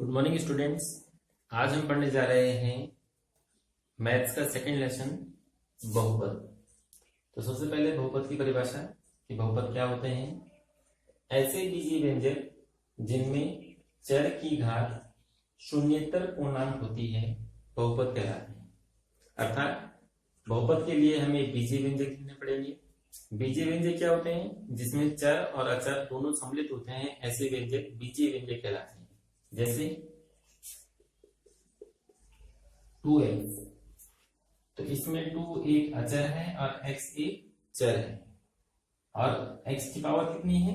Good morning students. आज हम पढ़ने जा रहे हैं मैथ्स का सेकंड लेसन बहुपद। तो सबसे पहले बहुपद की परिभाषा कि बहुपद क्या होते हैं। ऐसे बीजीय व्यंजक जिनमें चर की घात शून्येतर पूर्णांक होती है बहुपद कहलाते हैं। अर्थात बहुपद के लिए हमें बीजीय व्यंजक लिखने पड़ेंगे। बीजीय व्यंजक क्या होते हैं? जिसमें चर और अचर दोनों सम्मिलित होते हैं, ऐसे व्यंजक बीजीय व्यंजक कहलाते हैं। जैसे 2x, तो इसमें 2 एक अचर है और x एक चर है, और x की पावर कितनी है?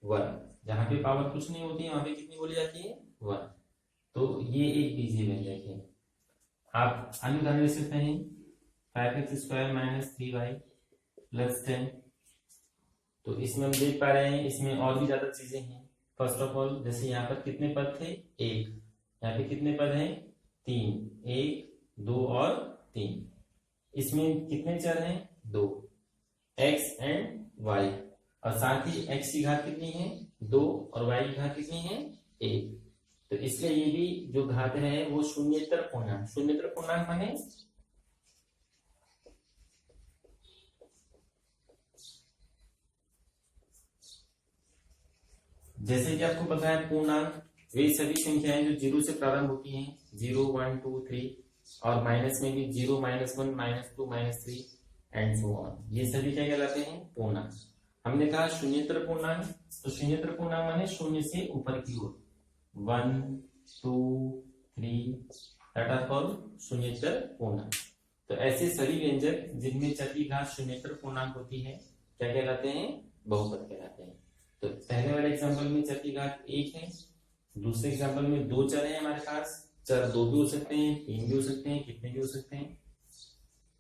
1। जहां पे पावर कुछ नहीं होती है वहां पे कितनी बोली जाती है? 1। तो ये एक बीजीय व्यंजक है। आप अन्य उदाहरण ले सकते हैं 5x² - 3y + 10। तो इसमें हम देख पा रहे हैं इसमें और भी ज्यादा चीजें हैं। फर्स्ट ऑफ ऑल, जैसे यहाँ पर कितने पद थे? 1। यहाँ पे कितने पद हैं? 3। 1, 2 और 3। इसमें कितने चर हैं? 2, x एंड y। और साथ ही x की घात कितनी है? 2 और y की घात कितनी है? 1। तो इसलिए ये भी जो घात है वो शून्येतर पूर्णांक। शून्येतर पूर्णांक माने जैसे कि आपको पता है पूर्णांक वे सभी संख्याएं जो 0 से प्रारंभ होती हैं, 0, 1, 2, 3, और माइनस में भी 0, -1, -2, -3 एंड सो ऑन। ये सभी क्या कहलाते हैं? पूर्णांक। हमने कहा शून्येतर पूर्णांक, तो शून्येतर पूर्णांक माने शून्य से ऊपर की ओर 1, 2, 3 दैट आर कॉल्ड शून्येतर पूर्णांक। तो ऐसे सभी व्यंजक जिनमें चर की घात शून्येतर पूर्णांक होती है क्या कहलाते हैं? बहुपद कहलाते हैं। तो पहले वाले एग्जांपल में चर की घात 1 है, दूसरे एग्जांपल में 2 चर है हमारे पास। चर 2 भी हो सकते हैं, 3 भी हो सकते हैं, कितने भी हो सकते हैं।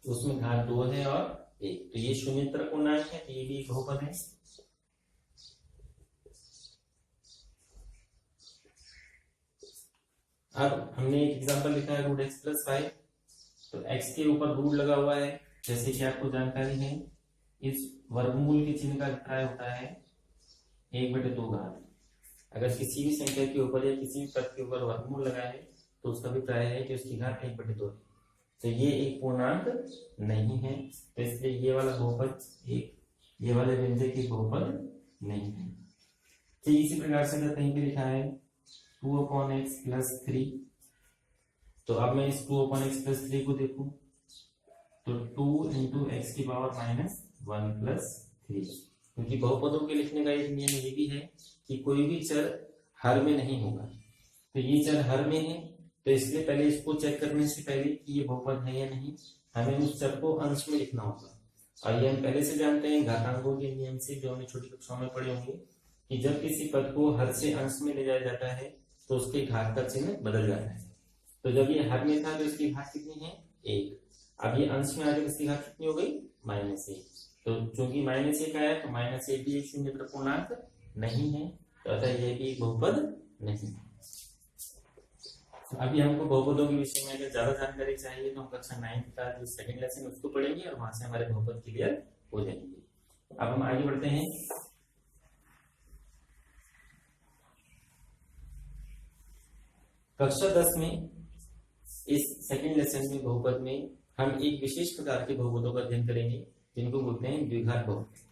तो उसमें घात 2 है और 1, तो ये शून्येतर पूर्णांक है, तो ये भी एक बहुपद है। अब हमने एक एग्जांपल लिखा है √x + 5। तो x के ऊपर रूट लगा हुआ है, जैसे कि आपको जानकारी है इस वर्गमूल के चिन्ह का अभिप्राय होता है 1/2 घात। अगर किसी भी संख्या के ऊपर या किसी भी पद के ऊपर वर्गमूल लगा है तो उसका अभिप्राय है कि उसकी घात 1/2 है। तो ये एक पूर्णांक नहीं है, तो इसलिए ये वाला बहुपद ये वाले व्यंजक की बहुपद नहीं है। तो इसी प्रकार से अगर कहीं पे लिखा है 2/x + 3, तो अब मैं इस 2/x + 3 को देखूं तो 2 × x⁻⁻1 + 3। क्योंकि बहुपदों के लिखने का एक नियम ये भी है कि कोई भी चर हर में नहीं होगा। तो ये चर हर में है, तो इसलिए पहले इसको चेक करने से पहले कि ये बहुपद है या नहीं, हमें उस चर को अंश में लिखना होगा। और ये हम पहले से जानते हैं घातांकों के नियम से, जो हमने छोटी कक्षाओं में पढ़े होंगे, कि जब किसी पद को हर से अंश में ले जाया जाता है तो उसके घात का चिन्ह बदल जाता है। तो जब ये हर में था तो इसकी घात कितनी है? 1। अब ये अंश में आ गया, इसकी घात कितनी हो गई? -1। तो चूंकि -1 आया तो -1 भी एक शून्येतर पूर्णांक नहीं है, तो अतः ये भी बहुपद नहीं है। तो अभी हमको बहुपदों के विषय में अगर ज्यादा जानकारी चाहिए तो हम कक्षा 9 का जो सेकंड लेसन उसको पढ़ेंगे और वहां से हमारे बहुपद क्लियर हो जाएंगे। अब हम आगे बढ़ते हैं। कक्षा 10 में इस सेकंड लेसन में बहुपद में हम एक विशेष प्रकार के बहुपदों का अध्ययन करेंगे जिनको बोलते हैं द्विघात बहुपद।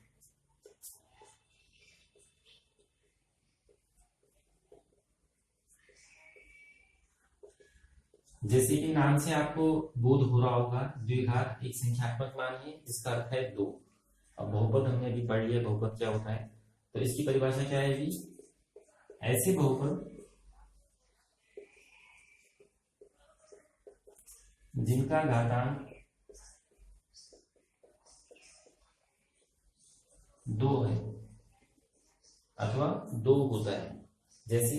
जैसे कि नाम से आपको बोध हो रहा होगा, द्विघात एक संख्यात्मक मान है जिसका अर्थ है 2। अब बहुपद हमने अभी पढ़ लिया बहुपद क्या होता है, तो इसकी परिभाषा क्या है जी? ऐसे बहुपद जिनका घातांक 2 है अथवा 2 होता है। जैसे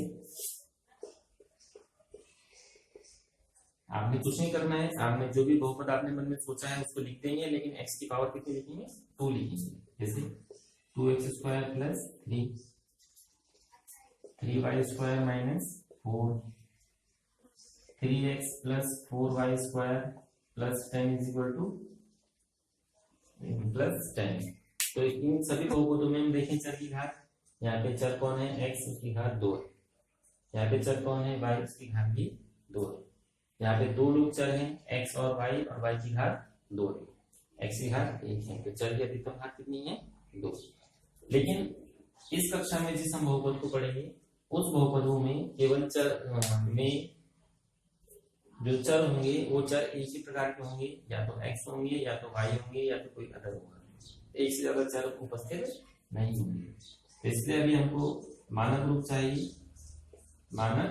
आपने कुछ नहीं करना है, आपने जो भी बहुपद आपने मन में सोचा है उसको लिख देंगे, लेकिन x की पावर कितनी लिखेंगे? 2 लिखेंगे। जैसे 2x² + 3, 3y² - 4, 3x + 4y² + 10 = +10। तो इन सभी बहुपदों में हम देखें चर की घात, यहाँ पे चर कौन है? x, उसकी घात 2 है। यहाँ पे चर कौन है, y, उसकी घात भी 2 है। यहाँ पे दो लोग चर हैं, x और y की घात 2 है, x की घात 1 है, तो चर की अधिकतम घात कितनी है, 2। लेकिन इस कक्षा में जिस हम बहुपद को पढ़ेंगे उस बहुपदों में केवल चर में जो चर होंगे वो चर एक ही प्रकार के होंगे, या तो x होंगे, या तो y होंगे, या तो कोई अदर होगा, एक से ज्यादा चर उपस्थित नहीं होंगे। तो इसलिए अभी हमको मानक रूप चाहिए। मानक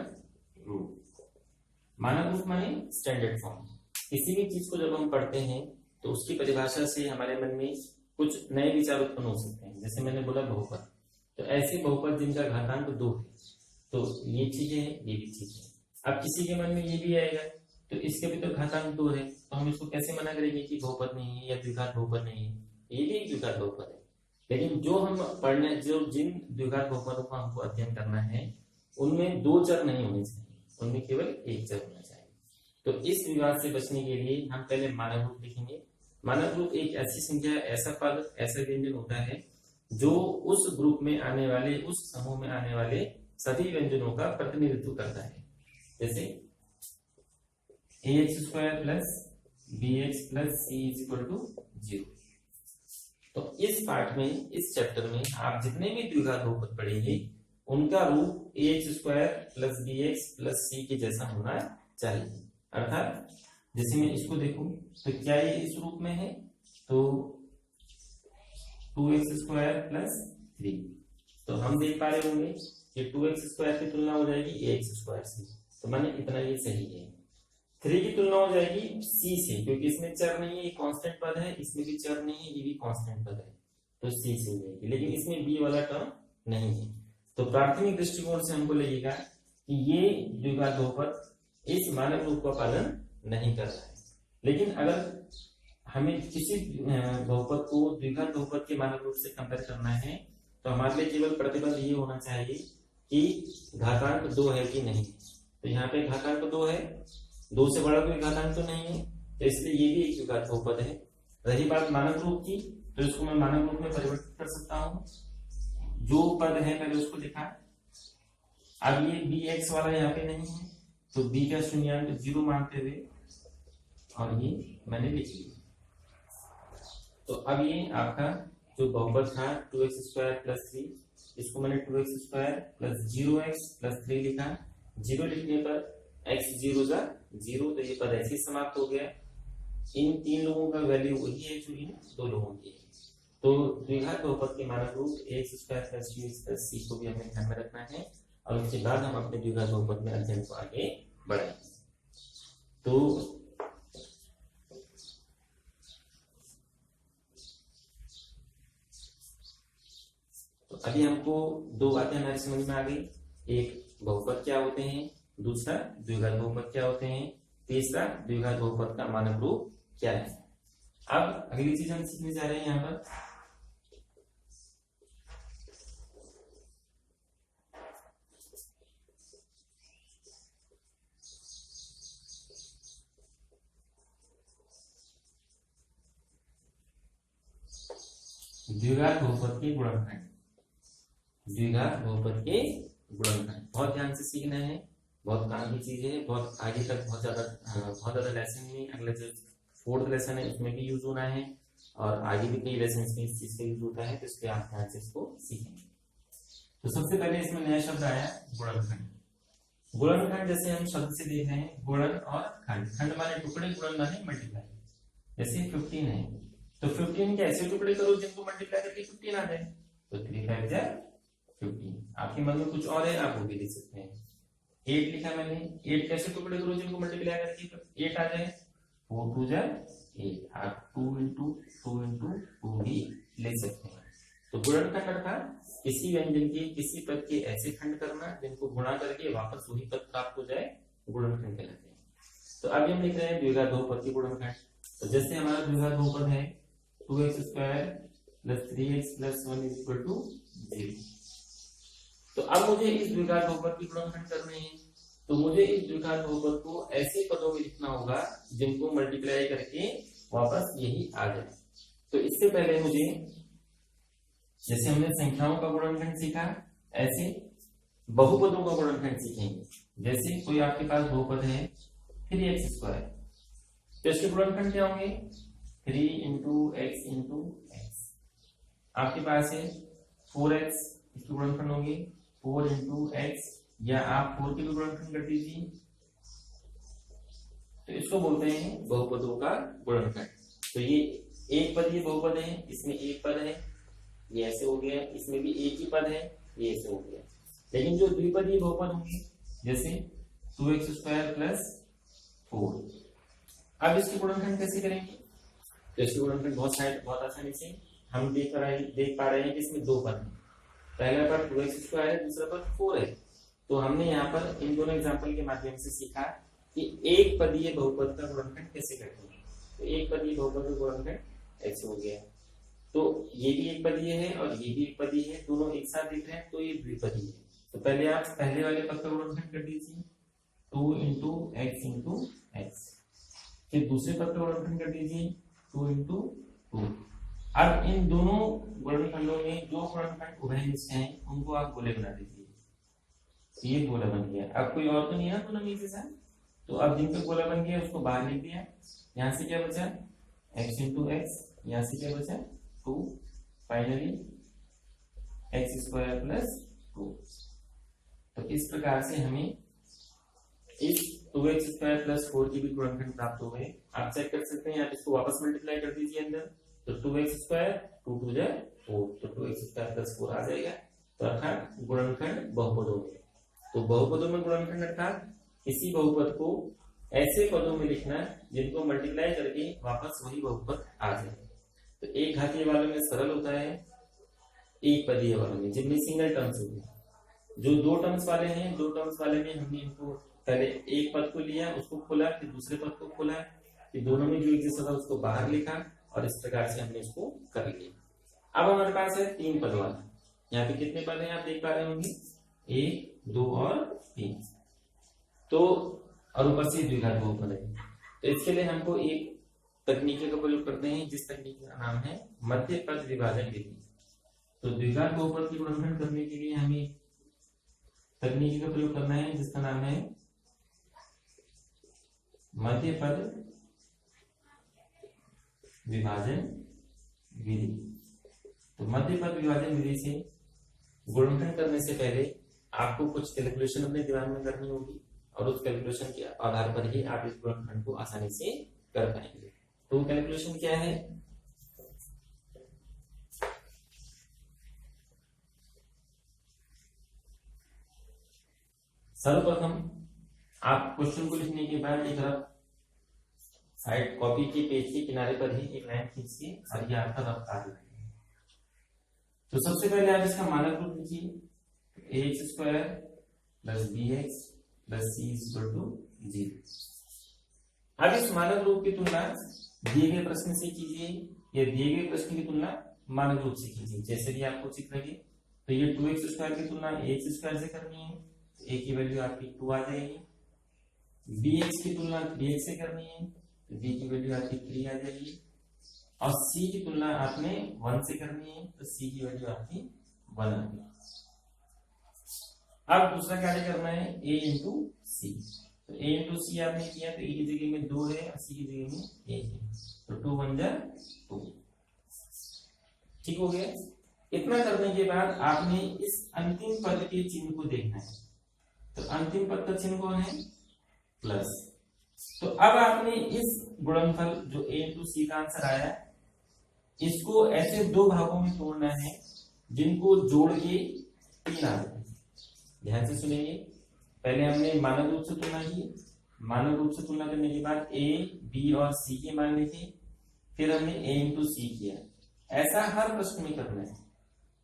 रूप माने स्टैंडर्ड फॉर्म। किसी भी चीज को जब हम पढ़ते हैं तो उसकी परिभाषा से हमारे मन में कुछ नए विचार उत्पन्न हो सकते हैं। जैसे मैंने बोला बहुपद, तो ऐसे बहुपद जिनका घातांक 2 है, तो ये चीजें हैं, ये भी चीज है। अब किसी के मन में ये भी आएगा तो इसके भी तो घातांक 2 है, तो हम इसको कैसे मना करेंगे कि बहुपद नहीं है या द्विघात बहुपद नहीं है, ये भी एक द्विघात बहुपद है। लेकिन जो हम पढ़ने, जो जिन द्विघात बहुपदों का हमको अध्ययन करना है उनमें 2 चर नहीं होने चाहिए, उनमें केवल 1 चर होना चाहिए। तो इस विवाद से बचने के लिए हम पहले मानक रूप लिखेंगे। मानक रूप एक ऐसी संख्या, ऐसा पद, ऐसा व्यंजन होता है जो उस ग्रुप में आने वाले, उस समूह में आने वाले सभी व्यंजनों का प्रतिनिधित्व करता है। जैसे ax² + bx + c = 0। तो इस पाठ में, इस चैप्टर में आप जितने भी द्विघात बहुपद पढ़ेंगे उनका रूप ax² + bx + c के जैसा होना चाहिए। अर्थात जैसे मैं इसको देखूं तो क्या ये इस रूप में है, तो 2x² + 3, तो हम देख पा रहे होंगे कि 2x² की तुलना हो जाएगी ax² से, तो माने इतना ये सही है। 3 की तुलना हो जाएगी c से, क्योंकि इसमें चर नहीं है, ये कांस्टेंट पद है, इसमें भी चर नहीं है, ये भी कांस्टेंट पद है, तो c से हो जाएगी। लेकिन इसमें b वाला टर्म नहीं है, तो प्राथमिक दृष्टिकोण से हमको लगेगा कि ये द्विघात बहुपद इस मानक रूप का पालन नहीं कर रहा है। लेकिन अगर हमें किसी बहुपद को द्विघात बहुपद के मानक रूप से कंपेयर करना है तो हमारे लिए केवल प्रतिबंध ये होना चाहिए कि घातांक 2 है कि नहीं। तो यहाँ पे घातांक 2 है, 2 से बड़ा कोई घातांक तो नहीं है, तो इसलिए ये भी एक द्विघात बहुपद है। रही बात मानक रूप की, तो इसको मैं मानक रूप में परिवर्तित कर सकता हूँ। जो पद है पहले उसको लिखा, अब ये bx वाला यहाँ पे नहीं है, तो b का शून्यांक 0 मानते हुए और ये मैंने लिख लिया। तो अब ये आपका जो बहुपद था 2x² + 3, इसको मैंने 2x² + 0x + 3 लिखा। 0 लिखने पर x 0 = 0, तो ये पद ऐसे ही समाप्त हो गया। इन 3 लोगों का वैल्यू वही है जो इन 2 लोगों की है। तो द्विघात बहुपद के मानक रूप ax² + bx + c को भी हमें ध्यान में रखना है, और उसके बाद हम अपने द्विघात बहुपद में अध्ययन को आगे बढ़ाएंगे। तो अभी हमको 2 बातें हमारी समझ में आ गई, एक बहुपद क्या होते हैं, दूसरा द्विघात बहुपद क्या होते हैं, तीसरा द्विघात बहुपद का मानक रूप क्या है। अब अगली चीज हम सीखने जा रहे हैं यहाँ पर द्विघात बहुपद के गुणनखंड। द्विघात बहुपद के गुणनखंड बहुत ध्यान से सीखना है, बहुत काम की चीज है, बहुत आगे तक बहुत ज्यादा लेसन में, अगला जो 4th लेसन है उसमें भी यूज होना है, और आगे भी कई लेसन में इस चीज का यूज होता है, तो इसलिए आप ध्यान से इसको सीखेंगे। तो सबसे पहले इसमें नया शब्द आया गुणनखंड। गुणनखंड जैसे हम शब्द से देख रहे हैं, गुणन और खंड। खंड माने टुकड़े, गुणन माने मल्टीप्लाई। जैसे 15 है तो 15 के ऐसे टुकड़े करो जिनको मल्टीप्लाई करके 15 आ जाए, तो 3 × 5 = 15। आपके मन में कुछ और है, आप वो भी लिख सकते हैं। 8 लिखा मैंने, 8 कैसे टुकड़े करो जिनको मल्टीप्लाई करके 8 आ जाए, 4 × 2 = 8। आप 2 × 2 × 2 भी ले सकते हैं। तो गुणनखंड अर्थात किसी व्यंजन के, किसी पद के ऐसे खंड करना जिनको गुणा करके वापस वही पद प्राप्त हो जाए, गुणनखंड कहलाते हैं। तो अभी हम लिख रहे हैं द्विघात बहुपद के गुणनखंड। तो जैसे हमारा द्विघात बहुपद है 2x² + 3x + 1 = 0। तो अब मुझे इस द्विघात बहुपद के गुणनखंड करने हैं, तो मुझे इस द्विघात बहुपद को ऐसे पदों में लिखना होगा जिनको मल्टीप्लाई करके वापस यही आ जाए। तो इससे पहले मुझे, जैसे हमने संख्याओं का गुणनखंड सीखा, ऐसे बहुपदों का गुणनखंड सीखेंगे। जैसे कोई आपके पास बहुपद है 3x², तो इसके गुणनखंड क्या होंगे? 3 इंटू एक्स। आपके पास है 4x, इसके गुणनखंड होंगे 4 इंटू एक्स, या आप 4 के भी गुणनखंड कर दीजिए, तो इसको बोलते हैं बहुपदों का गुणनखंड। तो ये एक पदीय बहुपद है, इसमें एक पद है, ये ऐसे हो गया, इसमें भी एक ही पद है, ये ऐसे हो गया। लेकिन जो द्विपदीय बहुपद होंगे जैसे 2x² प्लस 4, अब इसके गुणनखंड कैसे करेंगे? तो इसके गुणनखंड बहुत आसानी से हम देख पा रहे हैं कि इसमें दो पद हैं, पहला पद 2x² है, दूसरा पद 4 है। तो हमने यहाँ पर इन दोनों एग्जाम्पल के माध्यम से सीखा कि एक पदीय बहुपद का गुणनखंड कैसे करते हैं। तो एक पदीय बहुपद का गुणनखंड ऐसे हो गया, तो ये भी एक पदीय है और ये भी एक पदीय है, दोनों एक साथ दिख रहे हैं, तो ये द्विपदीय है। तो पहले आप पहले वाले पद का गुणनखंड कर दीजिए 2 इंटू एक्स, फिर दूसरे पद का गुणनखंड कर दीजिए 2 इंटू 2। अब इन दोनों गुणनखंडों में जो गुणनखंड उभयनिष्ठ हैं उनको आप गोले बना दीजिए, ये गोला बन गया। अब कोई और तो नहीं है दोनों में से साथ, तो अब जिन पे गोला बन गया उसको बाहर लिख दिया। यहाँ से क्या बचा? x इंटू एक्स, यहाँ से क्या बचा? 2, फाइनली x² प्लस 2। तो इस प्रकार से हमें इस 2x² प्लस 4 की भी गुणनखंड प्राप्त हो गए। आप चेक कर सकते हैं, आप इसको वापस मल्टीप्लाई कर दीजिए अंदर, तो 2x², 2 2 जा 4, तो 2x² प्लस 4 आ जाएगा। तो अर्थात गुणनखंड बहुपदों में, तो बहुपदों में गुणनखंड अर्थात किसी बहुपद को ऐसे पदों में लिखना जिनको मल्टीप्लाई करके वापस वही बहुपद आ जाए। तो एक घातीय वालों में सरल होता है, एक पदीय वालों में जिनमें सिंगल टर्म्स होते हैं। जो दो टर्म्स वाले हैं, दो टर्म्स वाले में हमने इनको पहले एक पद को लिया, उसको खोला, फिर दूसरे पद को खोला, फिर दोनों में जो एग्जिस्ट था उसको बाहर लिखा, और इस प्रकार से हमने इसको कर लिया। अब हमारे पास है 3 पद वाला। यहाँ पे कितने पद हैं आप देख पा रहे होंगे? 1, 2 और 3। तो और ऊपर से द्विघात बहुपद है। तो इसके लिए हमको एक तकनीक का प्रयोग करते हैं, जिस तकनीक का नाम है मध्य पद विभाजन विधि। तो द्विघात बहुपद की गुणनखंड करने के लिए हमें तकनीक का प्रयोग करना है जिसका नाम है मध्य पद विभाजन विधि। तो मध्य पद विभाजन विधि से गुणनखंड करने से पहले आपको कुछ कैलकुलेशन अपने दिमाग में करनी होगी, और उस कैलकुलेशन के आधार पर ही आप इस गुणनखंड को आसानी से कर पाएंगे। तो कैलकुलेशन क्या है? सर्वप्रथम आप क्वेश्चन को लिखने के बाद एक तरफ साइड कॉपी के पेज के किनारे पर ही एक लाइन खींचिए और ये आपका रफ कार्य है। तो सबसे पहले आप इसका मानक रूप लिखिए, ax² plus bx plus c equal to 0। अब इस मानक रूप की तुलना दिए गए प्रश्न से कीजिए, या दिए गए प्रश्न की तुलना मानक रूप से कीजिए, जैसे भी आपको ठीक लगे। तो ये 2x² की तुलना ax² से करनी है, a की वैल्यू आपकी 2 आ जाएगी। bx की तुलना 3x से करनी है, तो b की वैल्यू आपकी 3 आ जाएगी। और c की तुलना आपने 1 से करनी है, तो c की वैल्यू आपकी 1 आ गई। अब दूसरा कार्य करना है a इंटू सी। तो a इंटू सी आपने किया, तो a की जगह में 2 है और c की जगह में 1 है, तो 2 1 जा 2। ठीक हो गया। इतना करने के बाद आपने इस अंतिम पद के चिन्ह को देखना है। तो अंतिम पद का चिन्ह कौन है? प्लस। तो अब आपने इस गुणनफल जो a इंटू सी का आंसर आया, इसको ऐसे दो भागों में तोड़ना है जिनको जोड़ के 3 आ जाए। ध्यान से सुनेंगे। पहले हमने मानक रूप से तुलना की, मानक रूप से तुलना करने के बाद a, b और c के मान लिखे, फिर हमने a इंटू सी किया। ऐसा हर प्रश्न में करना है।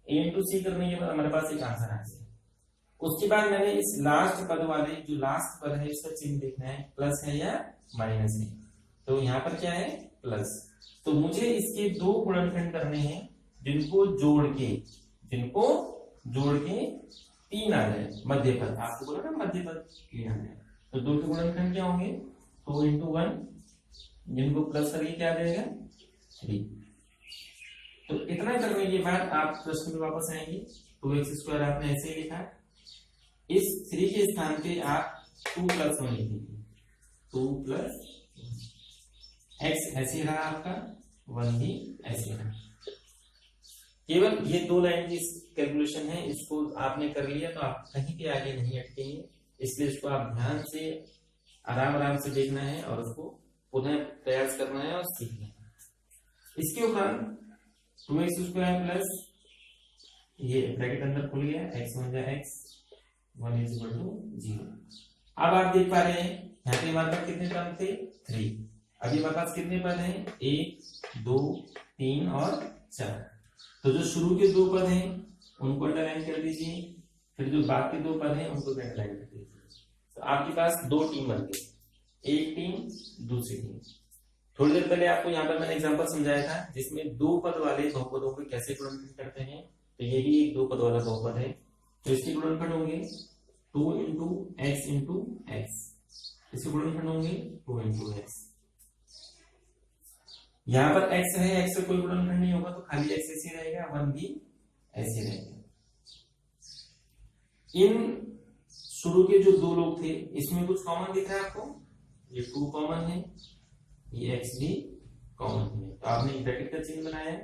a इंटू सी करने के बाद हमारे पास एक आंसर आ गया। उसके बाद मैंने इस लास्ट पद वाले जो लास्ट पद है इसका चिन्ह देखना है, प्लस है या माइनस है। तो यहाँ पर क्या है? प्लस। तो मुझे इसके दो गुणनखंड करने हैं जिनको जोड़ के 3 आ जाए। मध्य पद आपको बोला ना, मध्य पद 3 आ जाए। तो दो के गुणनखंड क्या होंगे? 2 इंटू 1, जिनको प्लस करके क्या आ जाएगा? 3। तो इतना करने के बाद आप प्रश्न में वापस आएंगे। 2x² आपने ऐसे ही लिखा, इस 3 के स्थान पे आप 2+1 लिख दीजिए, 2+1। x ऐसे रहा आपका, 1 भी ऐसे रहा। केवल ये 2 लाइन की कैलकुलेशन है, इसको आपने कर लिया तो आप कहीं पे आगे नहीं अटकेंगे, इसलिए इसको आप ध्यान से आराम आराम से देखना है और उसको पुनः प्रयास करना है और सीखना है। इसके उपरांत 2x स्क्वायर प्लस ये ब्रैकेट अंदर खुल गया, x बन जाए x, 1 इज इक्वल टू 0। अब आप देख पा रहे हैं यहाँ पे हमारे पास कितने टर्म थे, 3। अभी हमारे पास कितने पद हैं, 1 2 3 और 4। तो जो शुरू के 2 पद हैं उनको अंडरलाइन कर दीजिए, फिर जो बाद के 2 पद हैं उनको अंडरलाइन कर दीजिए। तो आपके पास 2 टीम बन गई, एक टीम दूसरी टीम। थोड़ी देर पहले आपको यहाँ पर मैंने एग्जांपल समझाया था जिसमें 2 पद वाले बहुपदों को कैसे गुणनखंड करते हैं। तो ये भी एक 2 पद वाला बहुपद है, तो इसके गुणनखंड होंगे 2 इंटू एक्स इंटू एक्स, इसके गुणनखंड होंगे 2 इंटू एक्स। यहाँ पर x है, x से कोई गुणनखंड नहीं होगा तो खाली x ऐसे रहेगा, 1 भी ऐसे रहेगा। इन शुरू के जो 2 लोग थे इसमें कुछ कॉमन दिख रहा है आपको, ये 2 कॉमन है, ये x भी कॉमन है, तो आपने एक ब्रैकेट का चिन्ह बनाया है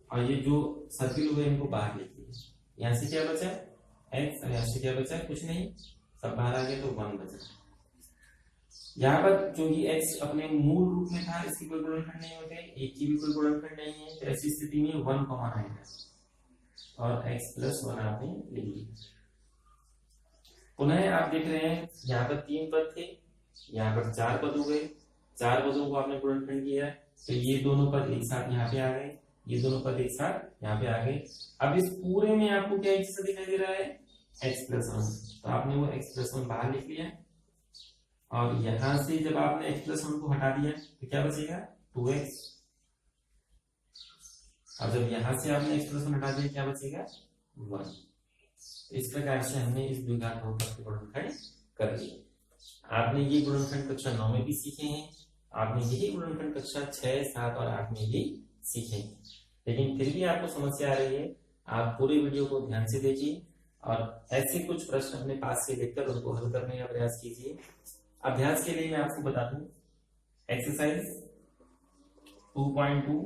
और ये जो सर्किल हुए इनको बाहर लिख दिया। यहां से क्या बचा x और यहां से क्या बचा, कुछ नहीं, सब बाहर आ गया तो 1 बचा। यहाँ पर क्योंकि x अपने मूल रूप में था, इसकी कोई गुणनखंड नहीं होते, एक की भी कोई गुणनखंड नहीं है, तो ऐसी स्थिति में 1 कॉमन आएगा और x प्लस 1 आपने लिख लिया। पुनः आप देख रहे हैं यहाँ पर 3 पद थे, यहाँ पर 4 पद हो गए, 4 पदों को आपने गुणनखंड किया, तो ये दोनों पद एक साथ यहाँ पे आ गए, ये दोनों पद एक साथ यहाँ पे आ गए। अब इस पूरे में आपको क्या एक जैसा दिखाई दे रहा है, x प्लस 1, तो आपने वो x प्लस 1 बाहर लिख लिया और यहां से जब आपने x प्लस 1 को हटा दिया तो क्या बचेगा, 2x। और जब यहां से आपने x प्लस 1 हटा दिया क्या बचेगा, 1। इस प्रकार से हमने इस द्विघात बहुपद के गुणनखंड कर लिए। आपने ये गुणनखंड कक्षा 9 में भी सीखे हैं, आपने यही गुणनखंड कक्षा 6, 7 और 8 में भी सीखे हैं, लेकिन फिर भी आपको समस्या आ रही है, आप पूरे वीडियो को ध्यान से देखिए और ऐसे कुछ प्रश्न अपने पास से देखकर उनको हल करने का प्रयास कीजिए। अभ्यास के लिए मैं आपको बता दूं, एक्सरसाइज 2.2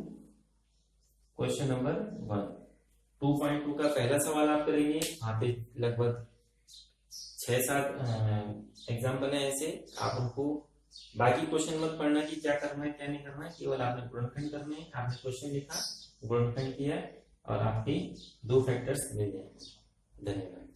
क्वेश्चन नंबर 1, 2.2 का पहला सवाल आप करेंगे। वहां पे लगभग 6-7 एग्जाम्पल है ऐसे, आप उनको बाकी क्वेश्चन मत पढ़ना कि क्या करना है क्या नहीं करना है, केवल आपने गुणनखंड करने हैं। आपने क्वेश्चन लिखा, गुणनखंड किया और आपके 2 फैक्टर्स मिल जाएंगे। धन्यवाद।